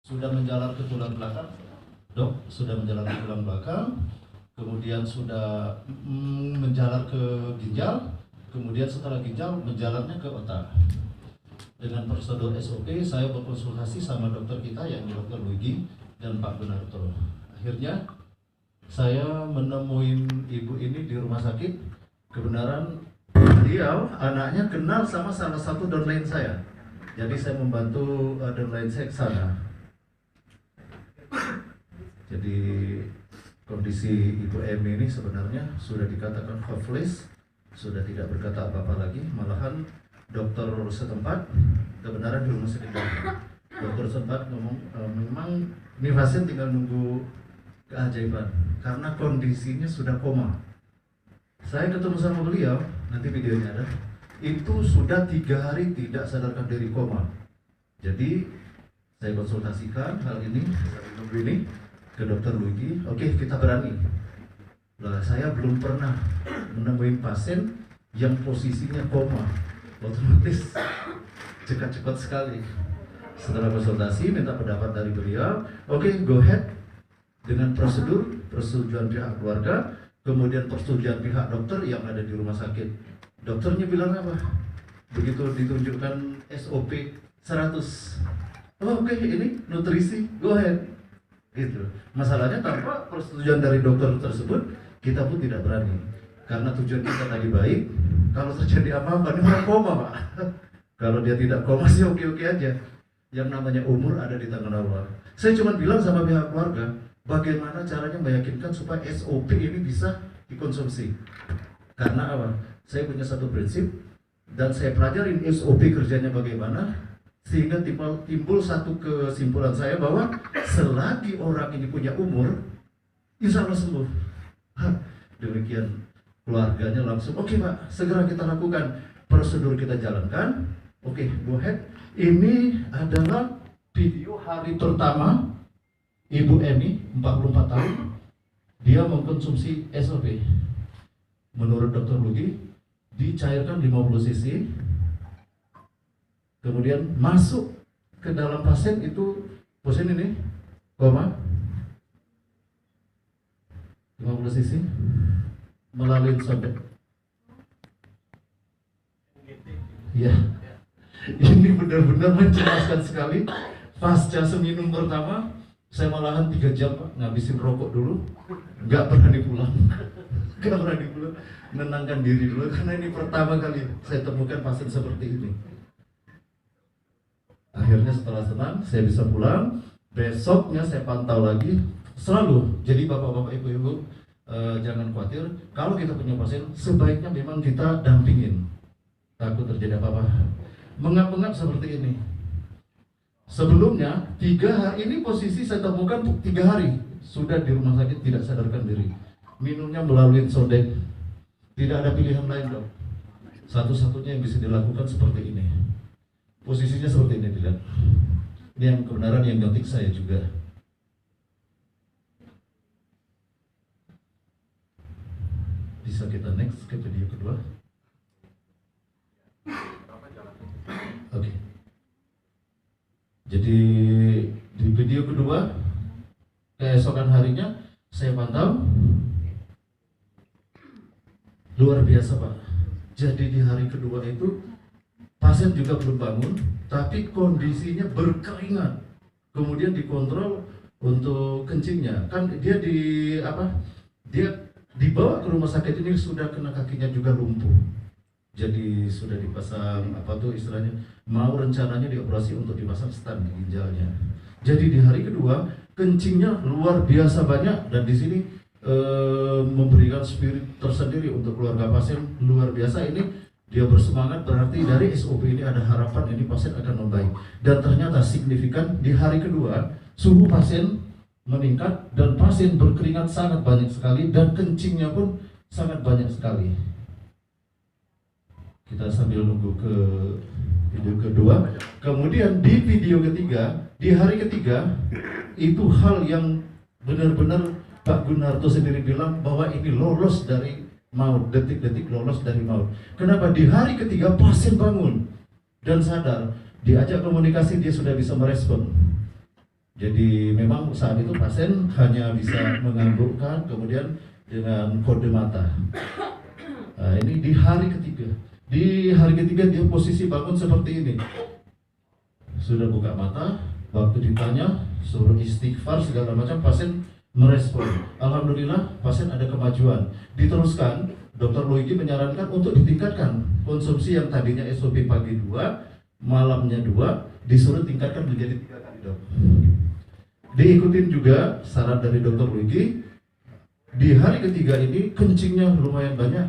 sudah menjalar ke tulang belakang, dok, sudah menjalar ke tulang belakang, kemudian sudah menjalar ke ginjal, kemudian setelah ginjal menjalarnya ke otak. Dengan prosedur SOP, saya berkonsultasi sama dokter kita, yakni Dr. Luigi dan Pak Gunarto. Akhirnya saya menemui ibu ini di rumah sakit. Kebenaran beliau anaknya kenal sama salah satu downline saya. Jadi saya membantu downline saya ke sana. Jadi kondisi Ibu M ini sebenarnya sudah dikatakan hopeless, sudah tidak berkata apa-apa lagi. Malahan dokter setempat, kebenaran di rumah sakit dokter setempat ngomong memang ini pasien tinggal nunggu keajaiban karena kondisinya sudah koma. Saya ketemu sama beliau, nanti videonya ada, itu sudah 3 hari tidak sadarkan diri, koma. Jadi saya konsultasikan hal ini, ini ke dokter Luigi. Oke, kita berani. Lah, saya belum pernah menemukan pasien yang posisinya koma, otomatis cepat-cepat sekali. Setelah konsultasi, minta pendapat dari beliau. Oke, go ahead dengan persetujuan pihak keluarga, kemudian persetujuan pihak dokter yang ada di rumah sakit. Dokternya bilang apa? Begitu ditunjukkan SOP 100. Oh, oke, ini nutrisi, go ahead. Gitu. Masalahnya tanpa persetujuan dari dokter tersebut, kita pun tidak berani. Karena tujuan kita tadi baik. Kalau terjadi apa-apa, ini orang koma, Pak. Kalau dia tidak koma sih oke-oke aja. Yang namanya umur ada di tangan Allah. Saya cuma bilang sama pihak keluarga, bagaimana caranya meyakinkan supaya SOP ini bisa dikonsumsi. Karena apa? Saya punya satu prinsip, dan saya pelajarin SOP kerjanya bagaimana, sehingga timbul satu kesimpulan saya bahwa selagi orang ini punya umur, insya Allah sembuh. Demikian keluarganya langsung, oke Pak, segera kita lakukan, prosedur kita jalankan. Oke, go ahead. Ini adalah video hari pertama Ibu Emi, 44 tahun, dia mengkonsumsi SOP. Menurut Dr. Lugi, dicairkan 50 cc, kemudian masuk ke dalam pasien itu, pasien ini koma 50 cc melalui sobek. Ya, ini benar-benar mencemaskan sekali. Pasca seminum pertama, saya malahan 3 jam Pak, ngabisin rokok dulu, nggak berani pulang. Nggak berani pulang, menenangkan diri dulu, karena ini pertama kali saya temukan pasien seperti ini. Akhirnya setelah tenang, saya bisa pulang. Besoknya saya pantau lagi, selalu. Jadi bapak-bapak, ibu-ibu, jangan khawatir. Kalau kita punya pasien, sebaiknya memang kita dampingin. Takut terjadi apa-apa. Mengap-ngap seperti ini. Sebelumnya, 3 hari ini posisi saya temukan 3 hari. Sudah di rumah sakit tidak sadarkan diri. Minumnya melalui sodek. Tidak ada pilihan lain dok. Satu-satunya yang bisa dilakukan seperti ini. Posisinya seperti ini dilihat. Ini yang kebenaran yang nyotik saya juga. Bisa kita next ke video kedua. Oke. Jadi di video kedua, keesokan harinya saya pantau, luar biasa Pak. Jadi di hari kedua itu pasien juga belum bangun, tapi kondisinya berkeringat. Kemudian dikontrol untuk kencingnya. Kan dia dia dibawa ke rumah sakit ini sudah kena kakinya juga lumpuh. Jadi sudah dipasang istilahnya, mau rencananya dioperasi untuk dipasang stent di ginjalnya. Jadi di hari kedua kencingnya luar biasa banyak, dan di sini memberikan spirit tersendiri untuk keluarga pasien. Luar biasa ini, dia bersemangat, berarti dari SOP ini ada harapan ini pasien akan membaik. Dan ternyata signifikan di hari kedua suhu pasien meningkat dan pasien berkeringat sangat banyak sekali dan kencingnya pun sangat banyak sekali. Kita sambil nunggu ke video kedua. Kemudian di video ketiga, di hari ketiga, itu hal yang benar-benar Pak Gunarto sendiri bilang bahwa ini lolos dari maut, detik-detik lolos dari maut. Kenapa? Di hari ketiga pasien bangun dan sadar, diajak komunikasi dia sudah bisa merespon. Jadi memang saat itu pasien hanya bisa menganggukkan, kemudian dengan kode mata. Nah, ini di hari ketiga. Di hari ketiga dia posisi bangun seperti ini. Sudah buka mata, waktu ditanya suruh istighfar segala macam, pasien merespon. Alhamdulillah pasien ada kemajuan. Diteruskan, Dr. Luigi menyarankan untuk ditingkatkan konsumsi yang tadinya SOP pagi 2, malamnya 2, disuruh tingkatkan menjadi 3 kali, Dok. Diikutin juga saran dari Dr. Luigi. Di hari ketiga ini kencingnya lumayan banyak,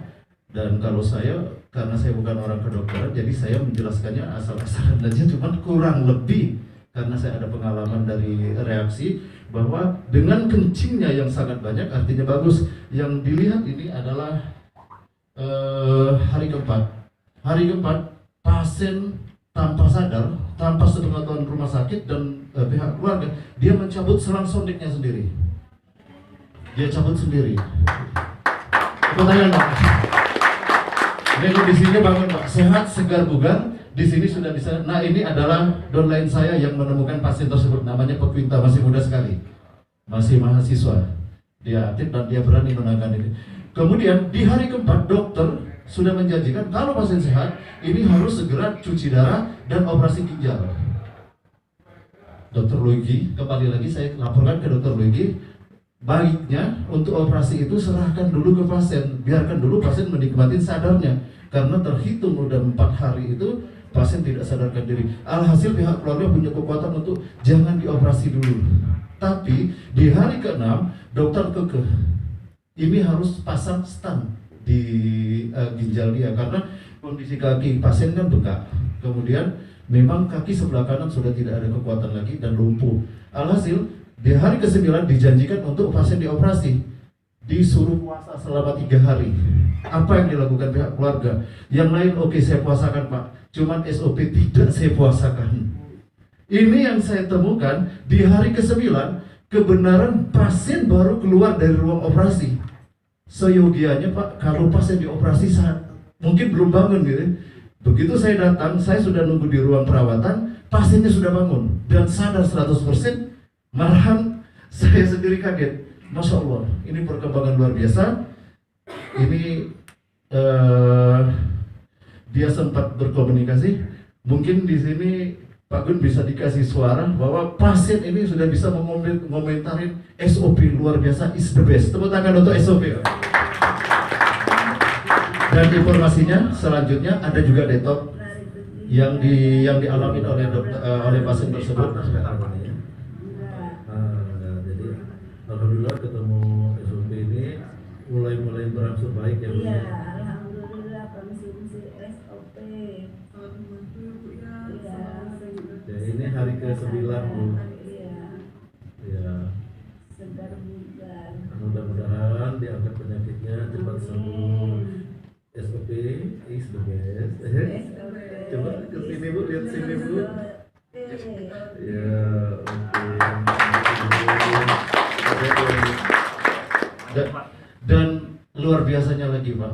dan kalau saya, karena saya bukan orang kedokteran, jadi saya menjelaskannya asal-asalan aja, cuman kurang lebih karena saya ada pengalaman dari reaksi bahwa dengan kencingnya yang sangat banyak artinya bagus. Yang dilihat ini adalah hari keempat. Hari keempat pasien tanpa sadar, tanpa sepengetahuan rumah sakit dan pihak keluarga, dia mencabut selang sondiknya sendiri. Dia cabut sendiri. Pertanyaan, Pak. Ini kondisinya bangun, Pak, sehat, segar, bugar. Di sini sudah bisa. Nah, ini adalah downline saya yang menemukan pasien tersebut. Namanya Pak Quinta, masih muda sekali, masih mahasiswa. Dia aktif dan dia berani menangani ini. Kemudian di hari keempat dokter sudah menjanjikan kalau pasien sehat ini harus segera cuci darah dan operasi ginjal. Dr. Luigi, kembali lagi saya laporkan ke Dr. Luigi, baiknya untuk operasi itu serahkan dulu ke pasien, biarkan dulu pasien menikmati sadarnya, karena terhitung udah 4 hari itu pasien tidak sadarkan diri. Alhasil pihak keluarga punya kekuatan untuk jangan dioperasi dulu. Tapi di hari ke-6 dokter kekeh, ini harus pasang stent di ginjal dia karena kondisi kaki pasien kan bengkak. Kemudian memang kaki sebelah kanan sudah tidak ada kekuatan lagi dan lumpuh. Alhasil di hari ke-9 dijanjikan untuk pasien dioperasi, disuruh puasa selama 3 hari. Apa yang dilakukan pihak keluarga? Yang lain oke, saya puasakan, Pak, cuman SOP tidak saya puasakan. Ini yang saya temukan di hari ke-9, kebenaran pasien baru keluar dari ruang operasi. Seyogianya, Pak, kalau pasien dioperasi saat mungkin belum bangun gitu. Begitu saya datang, saya sudah nunggu di ruang perawatan, pasiennya sudah bangun dan sadar 100%. Malahan saya sendiri kaget. Masya Allah, ini perkembangan luar biasa. Ini dia sempat berkomunikasi. Mungkin di sini Pak Gun bisa dikasih suara bahwa pasien ini sudah bisa mengomentarin SOP luar biasa, is the best. Tepuk tangan untuk SOP. Dan informasinya selanjutnya ada juga detok yang dialami oleh pasien tersebut. Jadi alhamdulillah ketemu SOP ini mulai berangsur baik ya, Bu. Iya, alhamdulillah konsumsi SOP. Ya, ini hari ke-9, Bu. Iya. Ya. Segar bugar. Mudah-mudahan diangkat penyakitnya cepat sembuh. SOP is the best. Coba ke sini, Bu, lihat sini, Bu. Ya, oke. Dan luar biasanya lagi, Pak,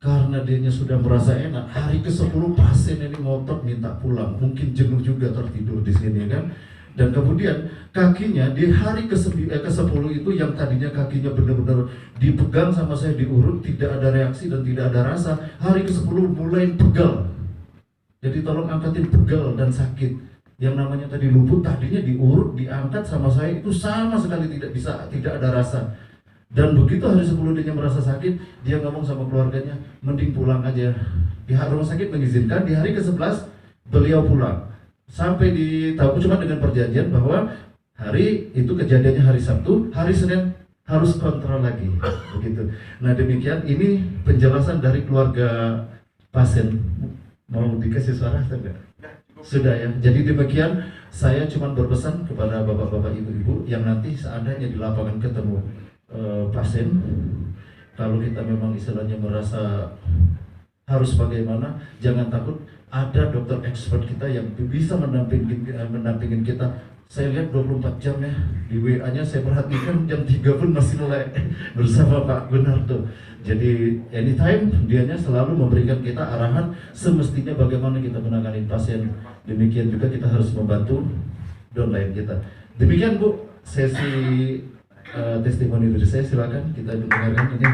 karena dianya sudah merasa enak, hari ke-10 pasien ini ngotot minta pulang, mungkin jenuh juga tertidur di sini kan. Dan kemudian kakinya di hari ke-10 itu yang tadinya kakinya benar-benar dipegang sama saya, diurut, tidak ada reaksi dan tidak ada rasa, hari ke-10 mulai pegal. Jadi tolong angkatin pegal dan sakit. Yang namanya tadi lumpuh, tadinya diurut, diangkat sama saya, itu sama sekali tidak ada rasa. Dan begitu hari 10 dia merasa sakit, dia ngomong sama keluarganya, mending pulang aja. Pihak rumah sakit mengizinkan, di hari ke-11 beliau pulang. Sampai ditahu cuma dengan perjanjian bahwa hari itu kejadiannya hari Sabtu, hari Senin harus kontrol lagi. Begitu. Nah demikian, ini penjelasan dari keluarga pasien. Mau dikasih suara atau enggak? Sudah ya. Jadi demikian, saya cuma berpesan kepada bapak-bapak, ibu-ibu yang nanti seandainya di lapangan ketemu pasien, kalau kita memang istilahnya merasa harus bagaimana, jangan takut. Ada dokter expert kita yang bisa mendampingin kita. Saya lihat 24 jam ya, di WA-nya saya perhatikan jam 3 pun masih melek bersama Pak Gunarto. Jadi anytime dianya selalu memberikan kita arahan semestinya bagaimana kita menangani pasien. Demikian juga kita harus membantu downline kita. Demikian Bu sesi testimoni dari saya, silakan kita dengarkan ini.